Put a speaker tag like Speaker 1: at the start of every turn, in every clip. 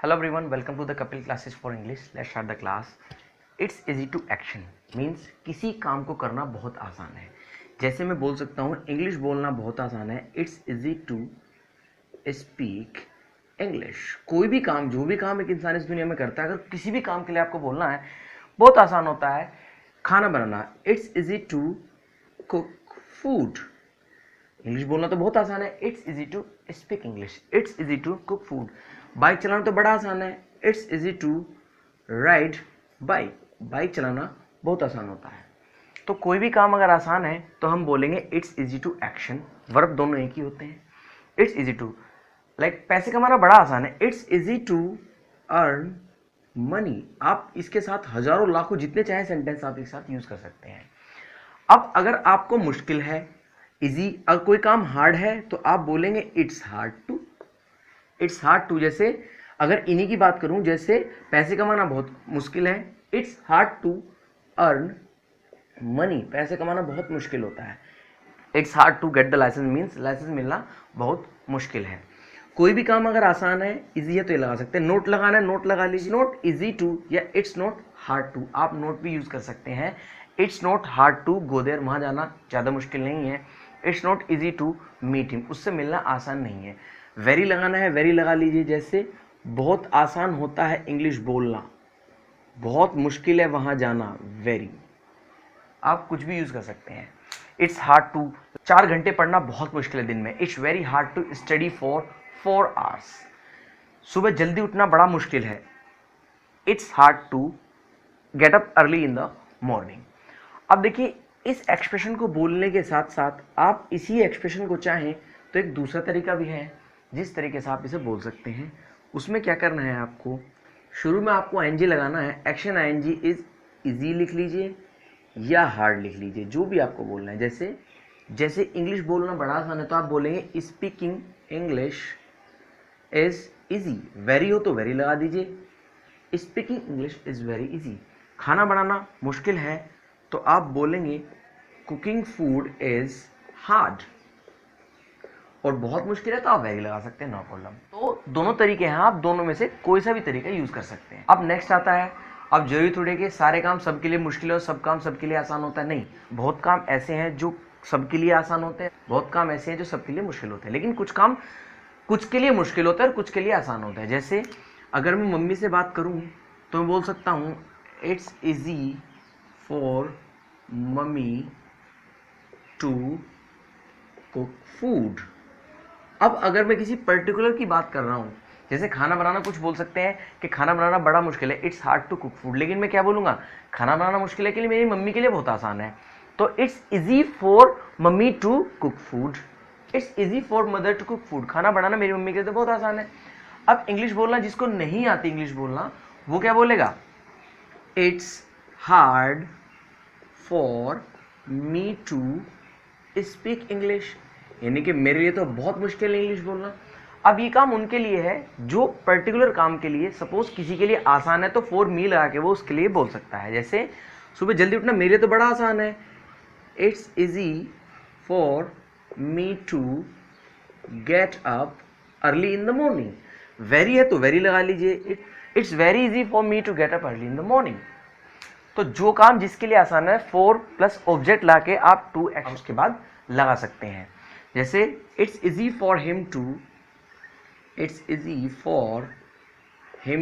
Speaker 1: Hello everyone, welcome to the Kapil classes for English. Let's start the class. It's easy to action means किसी काम को करना बहुत आसान है. जैसे मैं बोल सकता हूँ इंग्लिश बोलना बहुत आसान है. It's easy to speak English. कोई भी काम, जो भी काम एक इंसान इस दुनिया में करता है, अगर किसी भी काम के लिए आपको बोलना है बहुत आसान होता है. खाना बनाना, It's easy to cook food. English बोलना तो बहुत आसान है. It's easy to speak English. It's easy to cook food. Bike चलाना तो बड़ा आसान है. It's easy to ride bike. Bike चलाना बहुत आसान होता है. तो कोई भी काम अगर आसान है तो हम बोलेंगे It's easy to action. Verb दोनों एक ही होते हैं. It's easy to लाइक पैसे कमाना बड़ा आसान है. It's easy to earn money. आप इसके साथ हजारों लाखों जितने चाहे सेंटेंस आप एक साथ यूज कर सकते हैं. अब अगर आपको मुश्किल है, इजी, अगर कोई काम हार्ड है तो आप बोलेंगे it's hard to. It's hard to. जैसे अगर इन्हीं की बात करूं, जैसे पैसे कमाना बहुत मुश्किल है, it's hard to earn money. पैसे कमाना बहुत मुश्किल होता है. It's hard to get the license means license मिलना बहुत मुश्किल है. कोई भी काम अगर आसान है, इजी है तो ये लगा सकते हैं. नोट लगाना है, नोट लगा लीजिए. नोट इजी टू या इट्स नॉट हार्ड टू. आप नोट भी यूज कर सकते हैं. It's not hard to go there. वहां जाना ज़्यादा मुश्किल नहीं है. It's not easy to meet him. उससे मिलना आसान नहीं है. वेरी लगाना है, वेरी लगा लीजिए. जैसे बहुत आसान होता है इंग्लिश बोलना, बहुत मुश्किल है वहां जाना. वेरी, आप कुछ भी यूज कर सकते हैं. इट्स हार्ड टू 4 घंटे पढ़ना बहुत मुश्किल है दिन में. It's very hard to study for 4 hours. सुबह जल्दी उठना बड़ा मुश्किल है. It's hard to get up early in the morning. अब देखिए, इस एक्सप्रेशन को बोलने के साथ साथ आप इसी एक्सप्रेशन को चाहें तो एक दूसरा तरीका भी है जिस तरीके से आप इसे बोल सकते हैं. उसमें क्या करना है, आपको शुरू में आपको आईएनजी लगाना है. एक्शन आईएनजी इज इजी लिख लीजिए या हार्ड लिख लीजिए, जो भी आपको बोलना है. जैसे इंग्लिश बोलना बड़ा आसान है तो आप बोलेंगे speaking English is easy. Very हो तो वेरी लगा दीजिए. Speaking English is very easy. खाना बनाना मुश्किल है तो आप बोलेंगे कुकिंग फूड इज हार्ड. और बहुत मुश्किल है तो आप वेरी लगा सकते हैं, नो प्रॉब्लम. तो दोनों तरीके हैं, आप दोनों में से कोई सा भी तरीका यूज कर सकते हैं. अब नेक्स्ट आता है, अब जरूरी थोड़े कि सारे काम सबके लिए मुश्किल है और सब काम सबके लिए आसान होता है. नहीं, बहुत काम ऐसे हैं जो सबके लिए आसान होते हैं, बहुत काम ऐसे हैं जो सबके लिए मुश्किल होते हैं. लेकिन कुछ काम कुछ के लिए मुश्किल होता है और कुछ के लिए आसान होता है. जैसे अगर मैं मम्मी से बात करूं तो मैं बोल सकता हूं it's easy for mummy to cook food. अब अगर मैं किसी पर्टिकुलर की बात कर रहा हूं, जैसे खाना बनाना, कुछ बोल सकते हैं कि खाना बनाना बड़ा मुश्किल है, it's hard to cook food. लेकिन मैं क्या बोलूंगा, खाना बनाना मुश्किल है के लिए मेरी मम्मी के लिए बहुत आसान है, तो it's easy for mummy to cook food. It's easy for mother to cook food. खाना बनाना मेरी मम्मी के लिए तो बहुत आसान है. अब इंग्लिश बोलना, जिसको नहीं आती इंग्लिश बोलना, वो क्या बोलेगा, it's hard for me to speak English. यानी कि मेरे लिए तो बहुत मुश्किल है इंग्लिश बोलना. अब ये काम उनके लिए है जो पर्टिकुलर काम के लिए, सपोज किसी के लिए आसान है तो फॉर मी लगा के वो उसके लिए बोल सकता है. जैसे सुबह जल्दी उठना मेरे लिए तो बड़ा आसान है, it's easy for me to get up early in the morning. Very है तो वेरी लगा लीजिए. It's very easy for me to get up early in the morning. तो जो काम जिसके लिए आसान है, फॉर प्लस ऑब्जेक्ट ला के आप टू एक्शन के बाद लगा सकते हैं. जैसे it's easy for him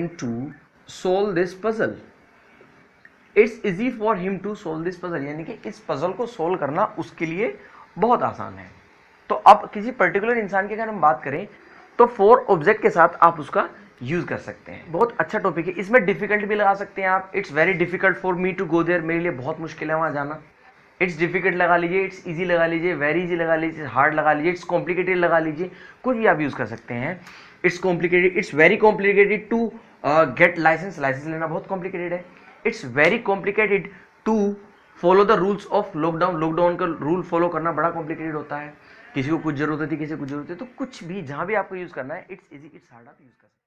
Speaker 1: to solve this puzzle. It's easy for him to solve this puzzle, यानी कि इस पजल को सोल्व करना उसके लिए बहुत आसान है. तो अब किसी पर्टिकुलर इंसान की अगर हम बात करें तो फॉर ऑब्जेक्ट के साथ आप उसका यूज कर सकते हैं. बहुत अच्छा टॉपिक है. इसमें डिफिकल्ट भी लगा सकते हैं आप. It's very difficult for me to go there. मेरे लिए बहुत मुश्किल है वहां जाना. इट्स डिफिकल्ट लगा लीजिए, इट्स इजी लगा लीजिए, वेरी इजी लगा लीजिए, हार्ड लगा लीजिए, इट्स कॉम्प्लिकेटेड लगा लीजिए. कुछ भी आप यूज कर सकते हैं. It's complicated, it's very complicated to get license. License लेना बहुत कॉम्प्लिकेटेड है. It's very complicated to follow the rules of lockdown. Lockdown का रूल फॉलो करना बड़ा कॉम्प्लिकेटेड होता है. किसी को कुछ जरूरत होती है, किसी को कुछ जरूरत है. तो कुछ भी जहां भी आपको यूज करना है, इट्स इजी, इट्स हार्ड, आप यूज कर सकते हैं.